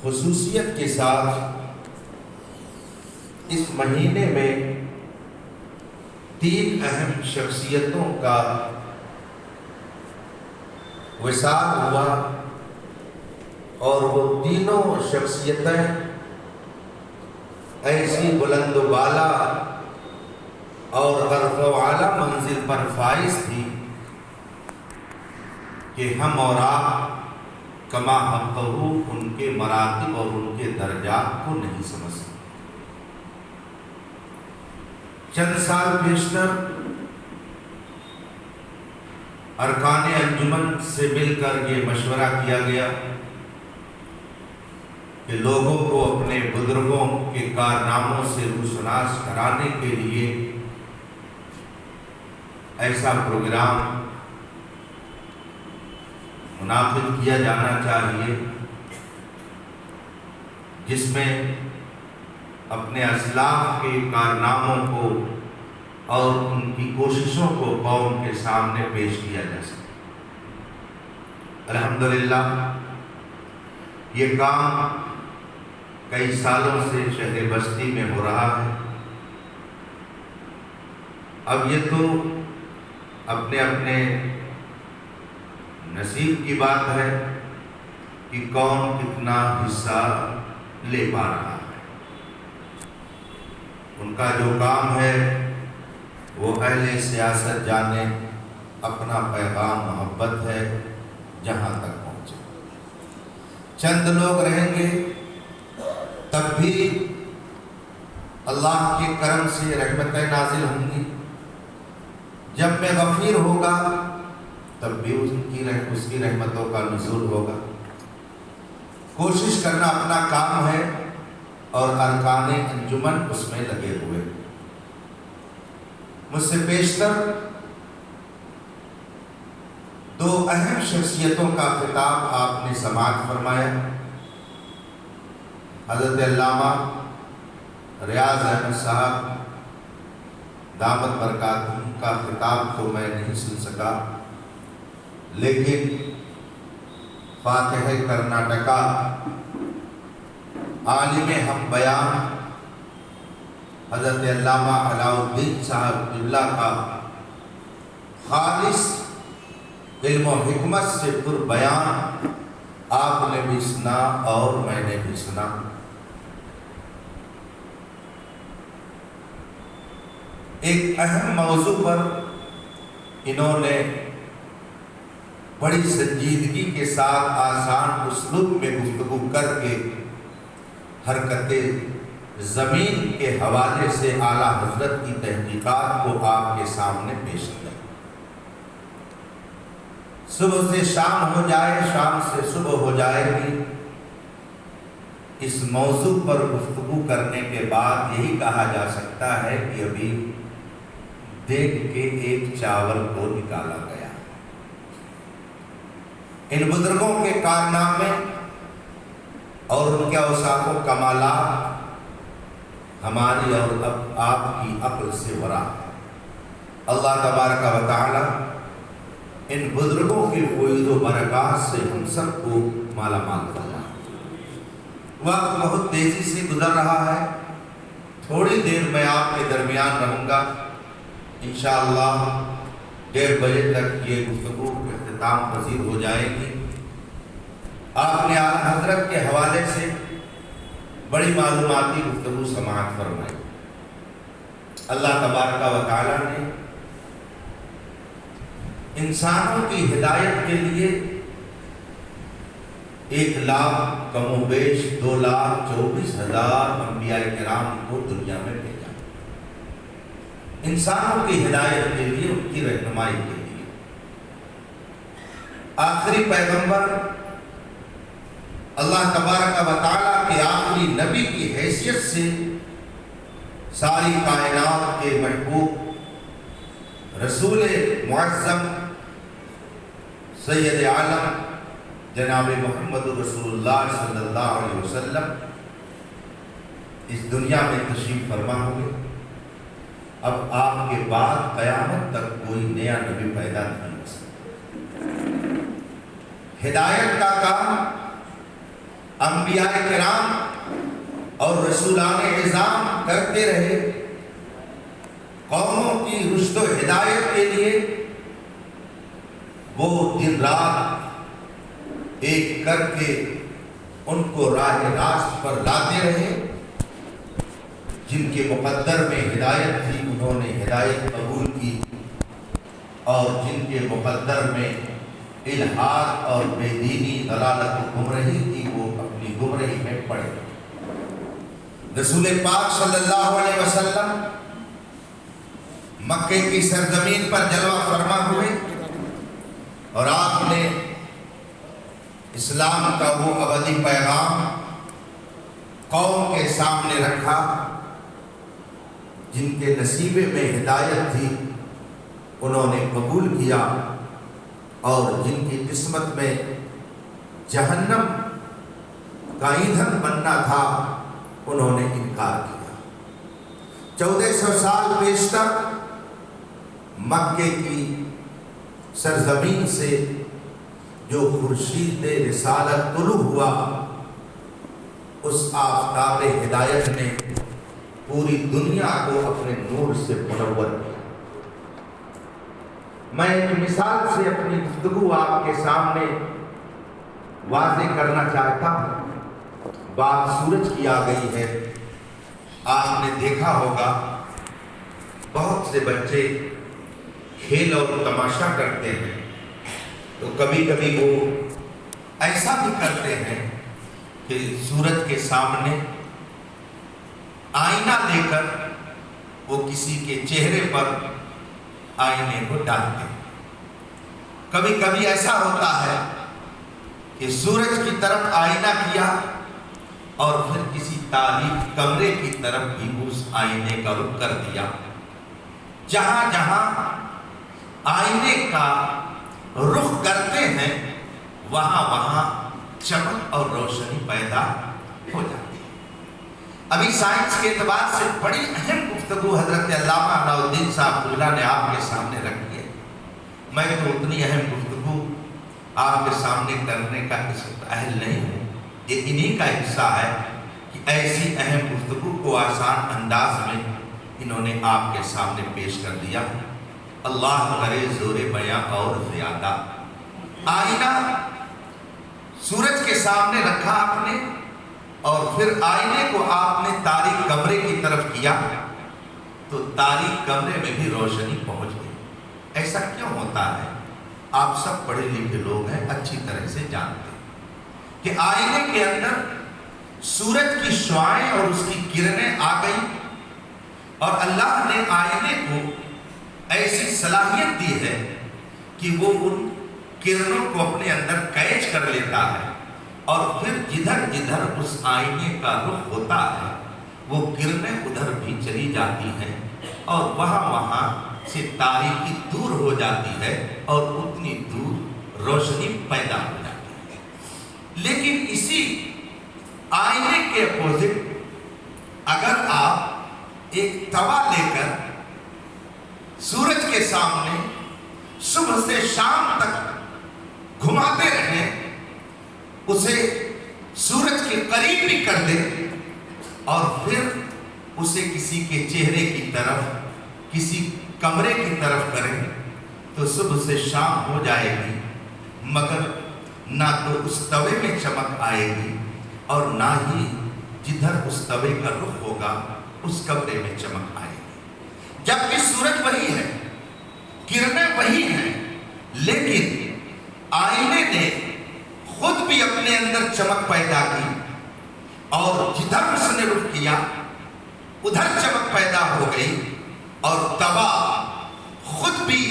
خصوصیت کے ساتھ اس مہینے میں 3 اہم شخصیتوں کا وصال ہوا، اور وہ تینوں شخصیتیں ایسی بلند و بالا اور غرف و اعلیٰ منزل پر فائز تھی کہ ہم اور آپ کما حقہ ان کے مراتب اور ان کے درجات کو نہیں سمجھ سکتے۔ چند سال پیشتر ارکان انجمن سے مل کر یہ مشورہ کیا گیا کہ لوگوں کو اپنے بزرگوں کے کارناموں سے روشناس کرانے کے لیے ایسا پروگرام منعقد کیا جانا چاہیے جس میں اپنے اسلاف کے کارناموں کو اور ان کی کوششوں کو قوم کے سامنے پیش کیا جا سکے۔ الحمدللہ یہ کام کئی سالوں سے شہر بستی میں ہو رہا ہے۔ اب یہ تو اپنے اپنے نصیب کی بات ہے کہ کون کتنا حصہ لے پا رہا ہے۔ ان کا جو کام ہے وہ اہل سیاست جانے، اپنا پیغام محبت ہے جہاں تک پہنچے۔ چند لوگ رہیں گے تب بھی اللہ کے کرم سے رحمتیں نازل ہوں گی، جب میں غفیر ہوگا تب بھی اس کی رحمتوں کا نزول ہوگا۔ کوشش کرنا اپنا کام ہے اور ارکان انجمن اس میں لگے ہوئے۔ مجھ سے پیشتر 2 اہم شخصیتوں کا خطاب آپ نے سماعت فرمایا۔ حضرت علامہ ریاض احمد صاحب دامت برکاتہم کا خطاب تو میں نہیں سن سکا، لیکن فاتح کرناٹکا عالم ہم بیان حضرت علامہ علاء الدین صاحب قبلہ کا خالص علم و حکمت سے پر بیان آپ نے بھی سنا اور میں نے بھی سنا۔ ایک اہم موضوع پر انہوں نے بڑی سنجیدگی کے ساتھ آسان اسلوب میں گفتگو کر کے حرکت زمین کے حوالے سے اعلیٰ حضرت کی تحقیقات کو آپ کے سامنے پیش کیا۔ صبح سے شام ہو جائے، شام سے صبح ہو جائے گی، اس موضوع پر گفتگو کرنے کے بعد یہی کہا جا سکتا ہے کہ ابھی دیکھ کے ایک چاول کو نکالا گیا۔ ان بزرگوں کے کارنامے اور ان کے اوصاف و کمالات ہماری اور آپ کی عقل سے ورا ہے۔ اللہ تبارک و تعالی ان بزرگوں کی فیض و برکات سے ہم سب کو مالا مال فرمائے۔ وقت بہت تیزی سے گزر رہا ہے، تھوڑی دیر میں آپ کے درمیان رہوں گا، انشاءاللہ 1:30 بجے تک یہ گفتگو اختتام پذیر ہو جائے گی۔ آپ نے اعلیٰ حضرت کے حوالے سے بڑی معلوماتی گفتگو سماعت فرمائی۔ اللہ تبارک و تعالیٰ نے انسانوں کی ہدایت کے لیے 1 لاکھ کم و بیش 2,24,000 انبیاء کرام کو دنیا میں بھیجا، انسانوں کی ہدایت کے لیے، ان کی رہنمائی کے لیے۔ آخری پیغمبر اللہ تبارک و تعالیٰ کے آخری نبی کی حیثیت سے ساری کائنات کے محبوب رسول معظم سید عالم جناب محمد رسول اللہ صلی اللہ علیہ وسلم اس دنیا میں تشریف فرما ہوئے۔ اب آپ کے بعد قیامت تک کوئی نیا نبی پیدا نہیں ہو سکتا۔ ہدایت کا کام انبیاء کرام اور رسولان اعظام کرتے رہے، قوموں کی رشد و ہدایت کے لیے وہ دن رات ایک کر کے ان کو راہ راست پر لاتے رہے۔ جن کے مقدر میں ہدایت تھی انہوں نے ہدایت قبول کی، اور جن کے مقدر میں الحاد اور بے دینی ضلالت و گمراہی تھی وہ اپنی گمراہی میں پڑے۔ رسول پاک صلی اللہ علیہ وسلم مکے کی سرزمین پر جلوہ فرما ہوئے، اور آپ نے اسلام کا وہ ابدی پیغام قوم کے سامنے رکھا۔ جن کے نصیبے میں ہدایت تھی انہوں نے قبول کیا، اور جن کی قسمت میں جہنم کا ایندھن بننا تھا انہوں نے انکار کیا۔ 1400 سال پیشتر مکے کی سرزمین سے جو خورشید رسالت طلوع ہوا، اس آفتاب ہدایت نے پوری دنیا کو اپنے نور سے منور کیا۔ میں ایک مثال سے اپنی گفتگو آپ کے سامنے واضح کرنا چاہتا ہوں۔ بات سورج کی آ گئی ہے۔ آپ نے دیکھا ہوگا بہت سے بچے کھیل اور تماشا کرتے ہیں، تو کبھی کبھی وہ ایسا بھی کرتے ہیں کہ سورج کے سامنے آئینہ لے کر وہ کسی کے چہرے پر آئینے کو ڈالتے ہیں۔ کبھی کبھی ایسا ہوتا ہے کہ سورج کی طرف آئینہ کیا اور پھر کسی تاریک کمرے کی طرف بھی اس آئینے کا رخ کر دیا۔ جہاں جہاں آئینے کا رخ کرتے ہیں وہاں وہاں چمک اور روشنی پیدا ہو جاتی ہے۔ ابھی سائنس کے اعتبار سے بڑی اہم گفتگو حضرت علامہ علاء الدین صاحب اللہ نے آپ کے سامنے رکھی ہے۔ میں تو اتنی اہم گفتگو آپ کے سامنے کرنے کا اس وقت اہل نہیں ہوں۔ یہ انہی کا حصہ ہے کہ ایسی اہم گفتگو کو آسان انداز میں انہوں نے آپ کے سامنے پیش کر دیا۔ اللہ کرے زور بیاں اور زیادہ۔ آئینہ سورج کے سامنے رکھا آپ نے، اور پھر آئینے کو آپ نے تاریک کمرے کی طرف کیا تو تاریک کمرے میں بھی روشنی پہنچ گئی۔ ایسا کیوں ہوتا ہے؟ آپ سب پڑھے لکھے لوگ ہیں، اچھی طرح سے جانتے ہیں کہ آئینے کے اندر سورج کی شعاعیں اور اس کی کرنیں آ گئی، اور اللہ نے آئینے کو ایسی صلاحیت دی ہے کہ وہ ان کرنوں کو اپنے اندر کیچ کر لیتا ہے، اور پھر جدھر جدھر اس آئینے کا رخ ہوتا ہے وہ کرنیں ادھر بھی چلی جاتی ہیں، اور وہاں وہاں سے تاریکی دور ہو جاتی ہے، اور اتنی دور روشنی پیدا ہو جاتی ہے۔ لیکن اسی آئینے کے اپوزٹ اگر آپ ایک توا لے کر سورج کے سامنے صبح سے شام تک گھماتے رہیں، اسے سورج کے قریب بھی کر دیں، اور پھر اسے کسی کے چہرے کی طرف، کسی کمرے کی طرف کریں، تو صبح سے شام ہو جائے گی، مگر نہ تو اس توے میں چمک آئے گی اور نہ ہی جدھر اس توے کا رخ ہوگا اس کمرے میں چمک آئے گی۔ جبکہ سورج وہی ہے، کرنیں وہی ہیں، لیکن آئینے نے خود بھی اپنے اندر چمک پیدا کی، اور جدھر اس نے رخ کیا ادھر چمک پیدا ہو گئی، اور توا خود بھی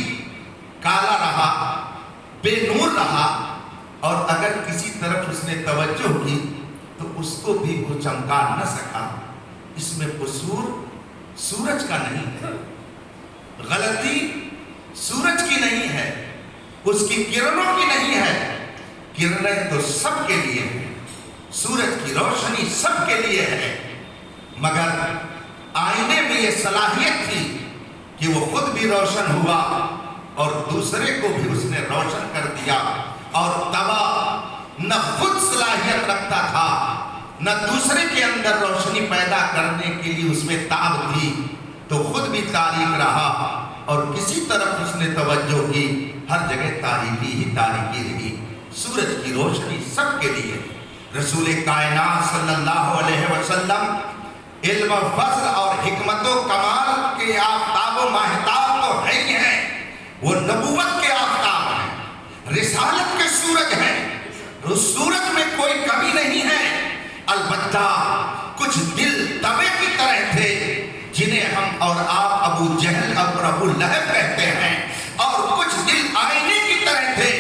کالا رہا، بے نور رہا، اور اگر کسی طرف اس نے توجہ کی تو اس کو بھی وہ چمکا نہ سکا۔ اس میں قصور سورج کا نہیں ہے، غلطی سورج کی نہیں ہے، اس کی کرنوں کی نہیں ہے۔ کرنیں تو سب کے لیے ہیں، سورج کی روشنی سب کے لیے ہے، مگر آئینے میں یہ صلاحیت تھی کہ وہ خود بھی روشن ہوا اور دوسرے کو بھی اس نے روشن کر دیا، اور توا نہ خود صلاحیت رکھتا تھا، نہ دوسرے کے اندر روشنی پیدا کرنے کے لیے اس میں تاب تھی، تو خود بھی تاریک رہا اور کسی طرف اس نے توجہ کی، ہر جگہ تاریکی ہی تاریکی رہی۔ سورج کی روشنی سب کے لیے، رسول کائنات صلی اللہ علیہ وسلم علم و فضل اور حکمت و کمال کے آفتاب و ماہتاب تو ہے ہی ہیں، وہ نبوت کے آفتاب ہیں، رسالت کے سورج ہیں، اس سورج میں کوئی کمی نہیں ہے۔ البتہ کچھ دل توے کی طرح تھے جنہیں ہم اور آپ ابو جہل اور ابو لہب کہتے ہیں، اور کچھ دل آئینے کی طرح تھے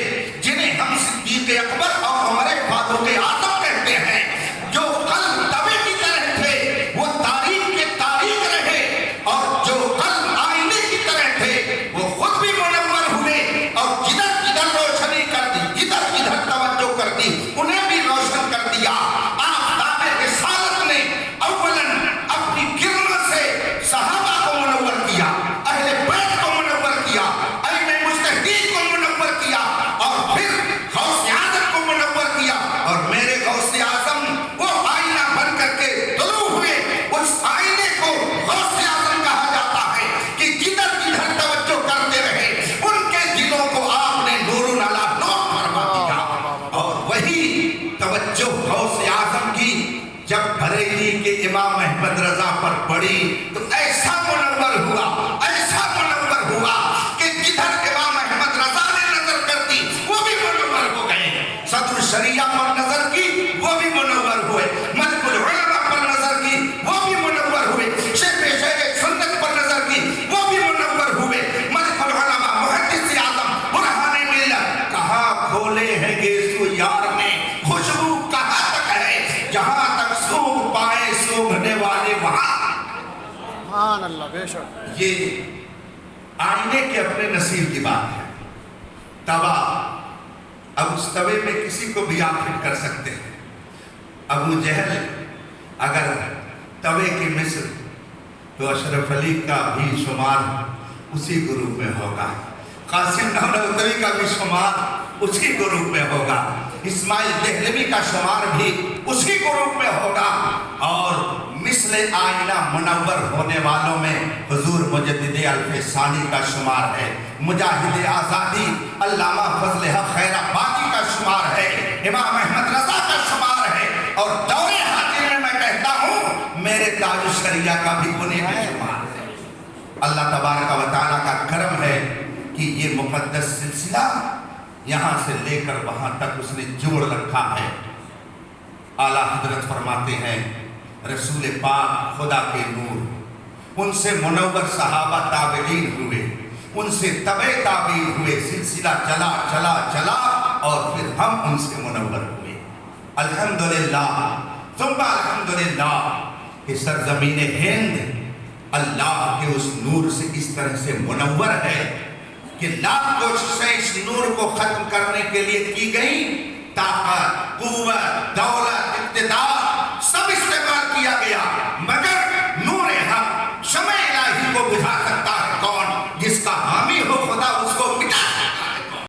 جنہیں ہم صدیق اکبر اور عمر فاروق اعظم کہتے ہیں۔ جو قلب توے کی طرح تھے وہ تاریخ کے تاریخ رہے، اور جو قلب آئینے کی طرح تھے وہ خود بھی منور ہوئے، اور جدھر جدھر روشنی کر دی، جدھر جدھر توجہ کر دی، انہیں بھی روشن کر دیا۔ آفتاب رسالت نے اولاً اپنی کرنوں سے صحابہ کو منور کیا، اہل بیت کو منور کیا، ائمہ مجتہدین کو منور کیا، اور پھر غوث اعظم کو منور کیا، اور میرے غوث اعظم وہ آئینہ بن کر کے طلوع ہوئے۔ اس آئینے کو غوث اعظم کہا جاتا ہے کہ جدھر جدھر توجہ کرتے رہے ان کے دلوں کو آپ نے نور علی نور فرما دیا۔ اور وہی توجہ غوث اعظم کی جب بریلی کے امام احمد رضا پر پڑی تو ایسا منور ہوا، ایسا منور ہوا کہ جدھر امام احمد رضا نے نظر کر دی وہ بھی منور ہو گئے، صدر الشریعہ پر نظر کی وہ بھی منور ہوئے، ملک العلماء پر نظر کی وہ بھی منور ہوئے، شیخ سنت پر نظر کی وہ بھی منور ہوئے، ملک العلماء محدث اعظم برہان ملت کہاں کھولے ہیں گیسو یار نے، خوشبو کہاں تک ہے، جہاں تک سونگ پائے سونگنے والے وہاں۔ سبحان اللہ، بے شک۔ یہ آئینے کے اپنے نصیب کی بات ہے۔ توا، اب اس توے میں کسی کو بھی آپ فٹ کر سکتے ہیں۔ ابو جہل اگر توے کی مثل تو اشرف علی کا بھی شمار اسی گروپ میں ہوگا، قاسم نانوتوی کا بھی شمار اسی گروپ میں ہوگا، اسماعیل دہلوی کا شمار بھی اسی گروپ میں ہوگا، اور مثل آئینہ منور ہونے والوں میں حضور مجدد الف ثانی کا شمار ہے، مجاہد آزادی علامہ فضل حق خیر آبادی کا شمار ہے، امام احمد رضا کا شمار ہے، اور دور حاضر میں کہتا ہوں میرے تاج الشریعہ کا بھی انہیں کا شمار ہے۔ اللہ تبارک و تعالیٰ کا کرم ہے کہ یہ مقدس سلسلہ یہاں سے لے کر وہاں تک اس نے جوڑ رکھا ہے۔ اعلیٰ حضرت فرماتے ہیں رسول پاک خدا کے نور، ان سے منور صحابہ تابعین ہوئے، ان سے تبع تابعین ہوئے، سلسلہ چلا چلا چلا اور پھر ہم ان سے منور ہوئے۔ الحمدللہ ثم الحمدللہ کہ سرزمین ہند اللہ کے اس نور سے اس طرح سے منور ہے کہ لاکھ کوششیں اس نور کو ختم کرنے کے لیے کی گئی، طاقت، قوت، دولت،